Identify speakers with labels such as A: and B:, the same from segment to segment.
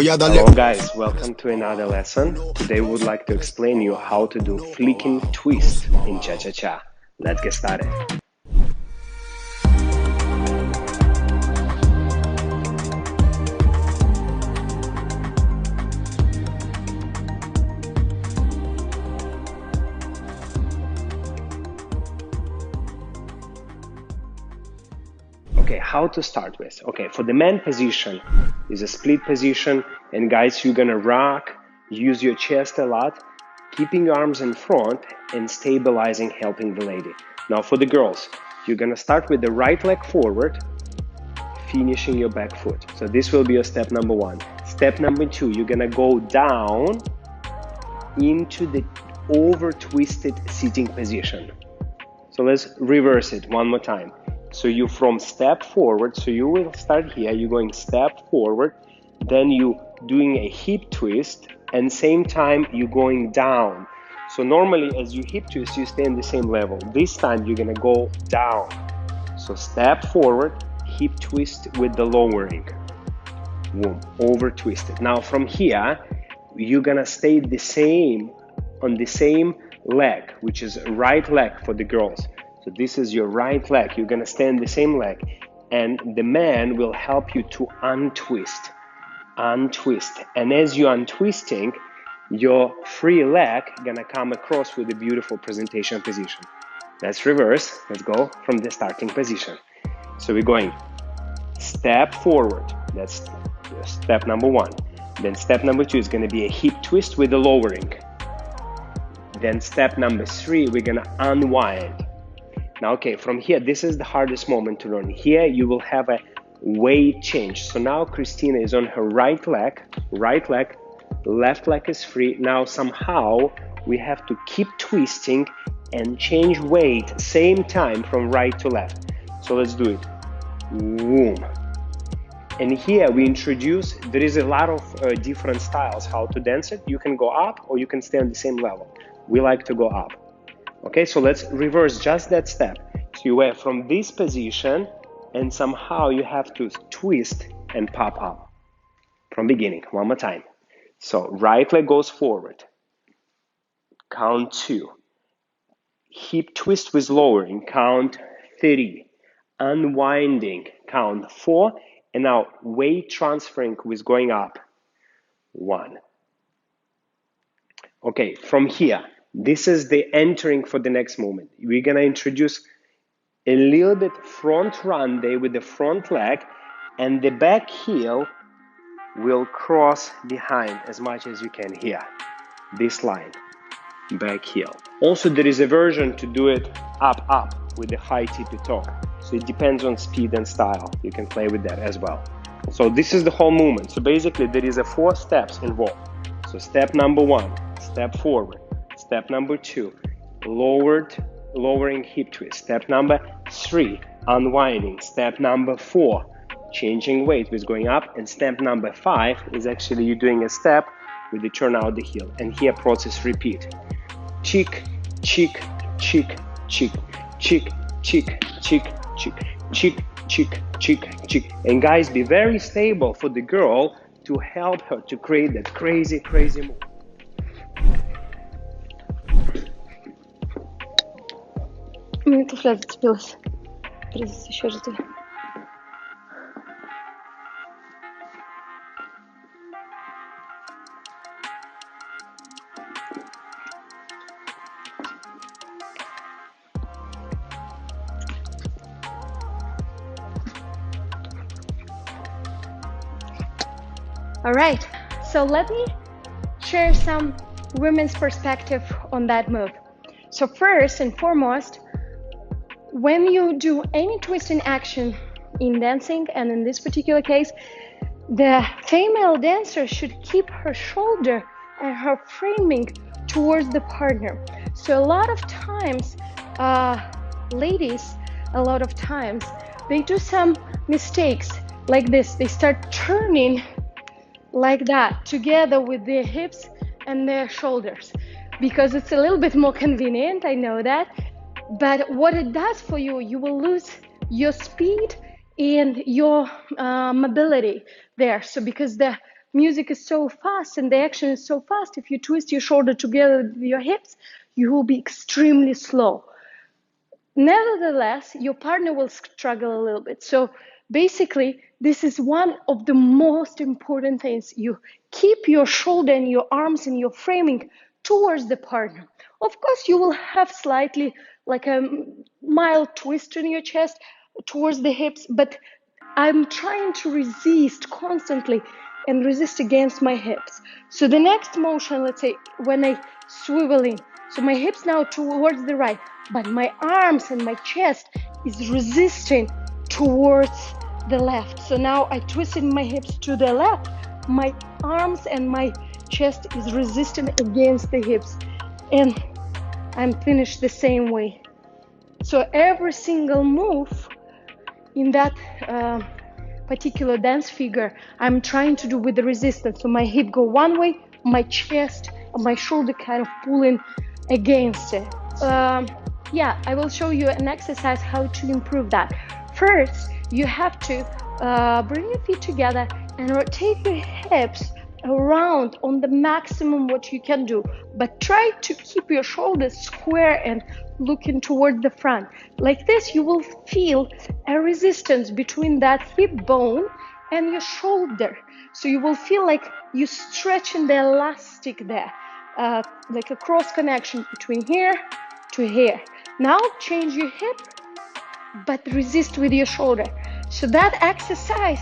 A: Hello guys, welcome to another lesson. Today we would like to explain you how to do flicking twist in cha-cha-cha. Let's get started. Okay, how to start with? Okay, for the man position is a split position, and guys, you're gonna rock, use your chest a lot, keeping your arms in front and stabilizing, helping the lady. Now for the girls, you're gonna start with the right leg forward, finishing your back foot. So this will be your step number one. Step number two, you're gonna go down into the over twisted sitting position. So let's reverse it one more time. So you from step forward, so you will start here, you're going step forward, then you doing a hip twist, and same time you're going down. So normally as you hip twist, you stay in the same level. This time you're gonna go down. So step forward, hip twist with the lowering. Boom, over twisted. Now from here, you're gonna stay the same on the same leg, which is right leg for the girls. So this is your right leg. You're gonna stand the same leg, and the man will help you to untwist. And as you're untwisting, your free leg gonna come across with a beautiful presentation position. Let's reverse. Let's go from the starting position. So we're going step forward. That's step number one. Then step number two is gonna be a hip twist with the lowering. Then step number three, we're gonna unwind. Now, okay, from here, this is the hardest moment to learn. Here, you will have a weight change. So now Christina is on her right leg, left leg is free. Now, somehow, we have to keep twisting and change weight, same time from right to left. So let's do it. Boom. And here we introduce, there is a lot of different styles how to dance it. You can go up or you can stay on the same level. We like to go up. Okay, so let's reverse just that step. So you were from this position and somehow you have to twist and pop up. From beginning, one more time. So right leg goes forward. Count 2. Hip twist with lowering, count 3. Unwinding, count 4. And now weight transferring with going up. 1. Okay, from here, this is the entering for the next movement. We're gonna introduce a little bit front roundé with the front leg, and the back heel will cross behind as much as you can here. This line, back heel. Also, there is a version to do it up with the high tippy toe. So it depends on speed and style. You can play with that as well. So this is the whole movement. So basically, there is 4 steps involved. So step number 1, step forward. Step number 2, lowering hip twist. Step number 3, unwinding. Step number 4, changing weight with going up. And step number 5 is actually you doing a step with the turn out the heel. And here process repeat. Cheek, cheek, cheek, cheek, cheek, cheek, cheek, cheek, cheek, cheek, cheek, cheek. And guys, be very stable for the girl to help her to create that crazy, crazy move.
B: Мне туфля зацепилась. Придется еще раз делать. All right, so let me share some women's perspective on that move. So first and foremost, when you do any twisting action in dancing, and in this particular case, the female dancer should keep her shoulder and her framing towards the partner. So a lot of times, ladies, they do some mistakes like this. They start turning like that together with their hips and their shoulders because it's a little bit more convenient, I know that, but what it does for you, you will lose your speed and your mobility there. So because the music is so fast and the action is so fast, if you twist your shoulder together with your hips, you will be extremely slow. Nevertheless, your partner will struggle a little bit. So basically, this is one of the most important things. You keep your shoulder and your arms and your framing towards the partner. Of course, you will have slightly like a mild twist in your chest towards the hips, but I'm trying to resist constantly and resist against my hips. So the next motion, let's say when I swivel in, so my hips now towards the right, but my arms and my chest is resisting towards the left. So now I twisted my hips to the left, my arms and my chest is resisting against the hips, and I'm finished the same way. So every single move in that particular dance figure, I'm trying to do with the resistance. So my hip go one way, my chest and my shoulder kind of pulling against it. Yeah, I will show you an exercise how to improve that. First, you have to bring your feet together and rotate your hips around on the maximum what you can do, but try to keep your shoulders square and looking toward the front. Like this, you will feel a resistance between that hip bone and your shoulder. So you will feel like you're stretching the elastic there, like a cross connection between here to here. Now change your hip, but resist with your shoulder. So that exercise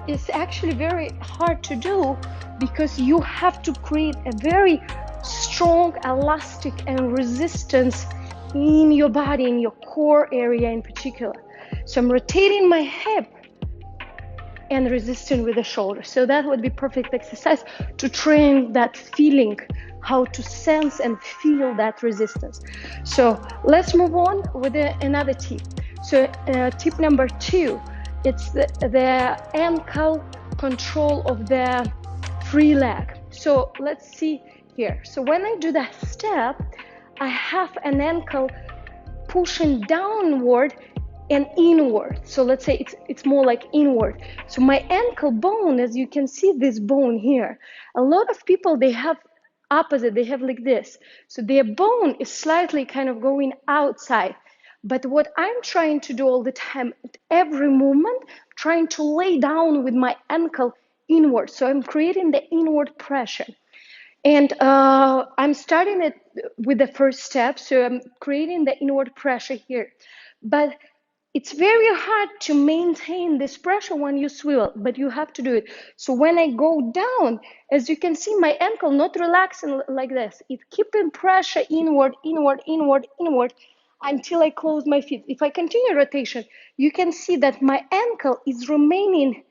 B: is actually very hard to do because you have to create a very strong elastic and resistance in your body, in your core area in particular. So I'm rotating my hip and resisting with the shoulder. So that would be perfect exercise to train that feeling, how to sense and feel that resistance. So let's move on with another tip. So tip number 2, it's the ankle control of the free leg. So let's see here. So when I do that step, I have an ankle pushing downward and inward. So let's say it's more like inward. So my ankle bone, as you can see this bone here, a lot of people, they have opposite, they have like this. So their bone is slightly kind of going outside. But what I'm trying to do all the time, at every movement, trying to lay down with my ankle inward. So I'm creating the inward pressure. And I'm starting it with the first step. So I'm creating the inward pressure here. But it's very hard to maintain this pressure when you swivel, but you have to do it. So when I go down, as you can see, my ankle not relaxing like this. It's keeping pressure inward, inward, inward, inward, until I close my feet. If I continue rotation, you can see that my ankle is remaining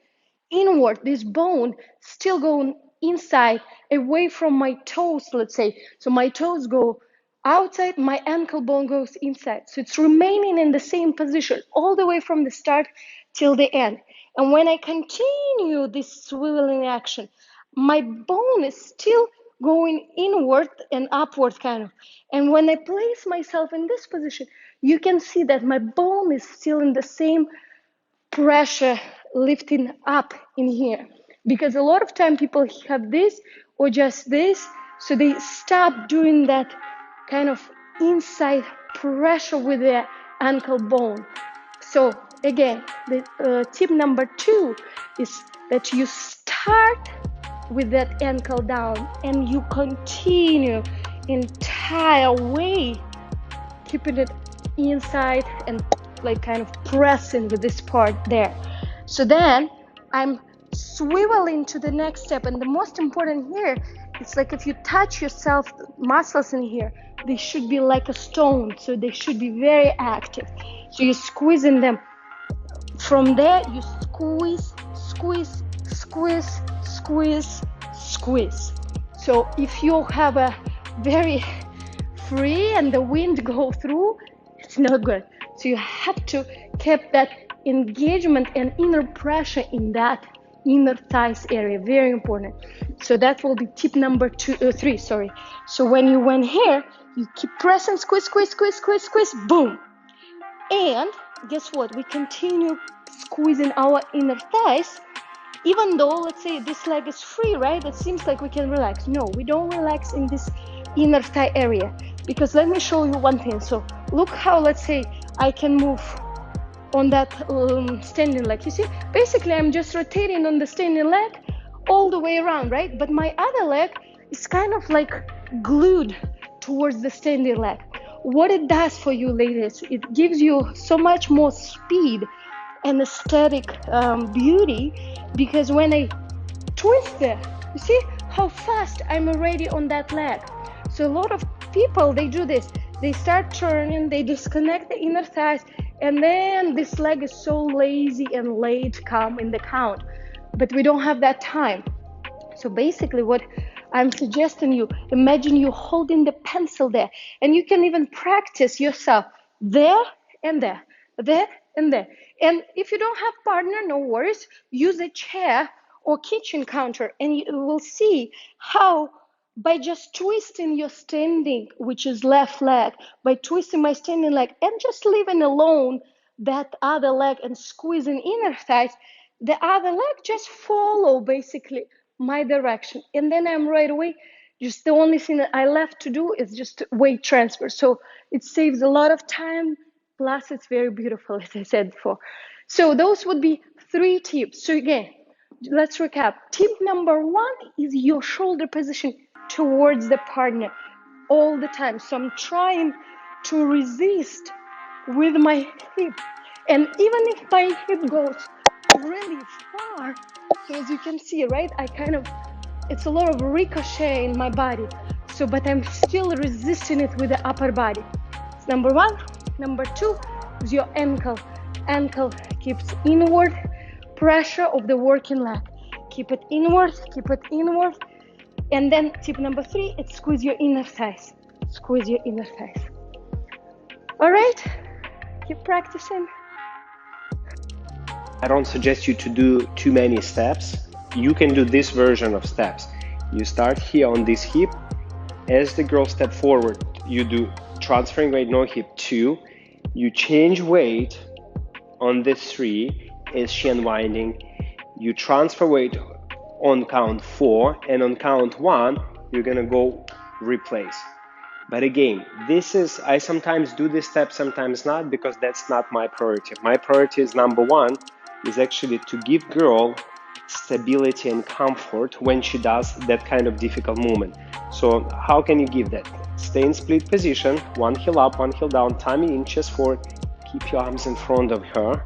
B: inward, this bone still going inside, away from my toes, let's say. So my toes go outside, my ankle bone goes inside. So it's remaining in the same position all the way from the start till the end. And when I continue this swiveling action, my bone is still going inward and upward kind of. And when I place myself in this position, you can see that my bone is still in the same pressure lifting up in here. Because a lot of time people have this or just this, so they stop doing that kind of inside pressure with their ankle bone. So again, the tip number 2 is that you start with that ankle down and you continue entire way keeping it inside and like kind of pressing with this part there. So then I'm swiveling to the next step, and the most important here, it's like if you touch yourself, muscles in here, they should be like a stone, so they should be very active. So you're squeezing them. From there, you squeeze, squeeze, squeeze, squeeze, squeeze. So if you have a very free and the wind go through, it's not good. So you have to keep that engagement and inner pressure in that inner thighs area, very important. So that will be tip number 3. So when you went here, you keep pressing, squeeze, squeeze, squeeze, squeeze, squeeze, boom. And guess what? We continue squeezing our inner thighs Even though, let's say, this leg is free, right? It seems like we can relax. No, we don't relax in this inner thigh area, because let me show you one thing. So look how, let's say, I can move on that standing leg. You see, basically I'm just rotating on the standing leg all the way around, right? But my other leg is kind of like glued towards the standing leg. What it does for you, ladies, it gives you so much more speed and aesthetic beauty, because when I twist it, you see how fast I'm already on that leg. So a lot of people, they do this. They start turning, they disconnect the inner thighs, and then this leg is so lazy and late come in the count. But we don't have that time. So basically what I'm suggesting you, imagine you holding the pencil there, and you can even practice yourself there and there, there and there. And if you don't have partner, no worries, use a chair or kitchen counter, and you will see how by just twisting your standing, which is left leg, by twisting my standing leg and just leaving alone that other leg and squeezing inner thighs, the other leg just follow basically my direction. And then I'm right away, just the only thing that I left to do is just weight transfer. So it saves a lot of time, plus it's very beautiful, as I said before. So those would be 3 tips. So again, let's recap. Tip number 1 is your shoulder position towards the partner all the time. So I'm trying to resist with my hip. And even if my hip goes really far, so as you can see, right, it's a lot of ricochet in my body. So, but I'm still resisting it with the upper body. It's number 1. Number 2 is your ankle. Ankle keeps inward pressure of the working leg. Keep it inward, keep it inward. And then tip number 3, it's squeeze your inner thighs. Squeeze your inner thighs. All right, keep practicing.
A: I don't suggest you to do too many steps. You can do this version of steps. You start here on this hip. As the girl step forward, you do transferring weight, no hip 2. You change weight on this 3 as she unwinding. You transfer weight on count 4, and on count 1, you're gonna go replace. But again, I sometimes do this step, sometimes not, because that's not my priority. My priority is number 1 is actually to give girl stability and comfort when she does that kind of difficult movement. So how can you give that? Stay in split position, one heel up, one heel down, tummy in, chest forward. Keep your arms in front of her,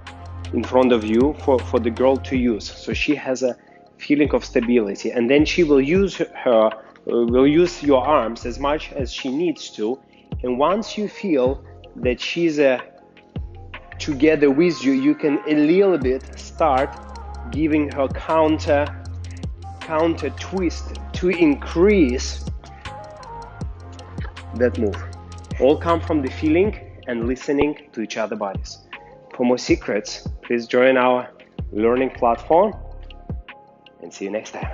A: in front of you for the girl to use. So she has a feeling of stability, and then she will use your arms as much as she needs to. And once you feel that she's together with you, you can a little bit start giving her counter twist to increase that move. All come from the feeling and listening to each other's bodies. For more secrets, please join our learning platform, and see you next time.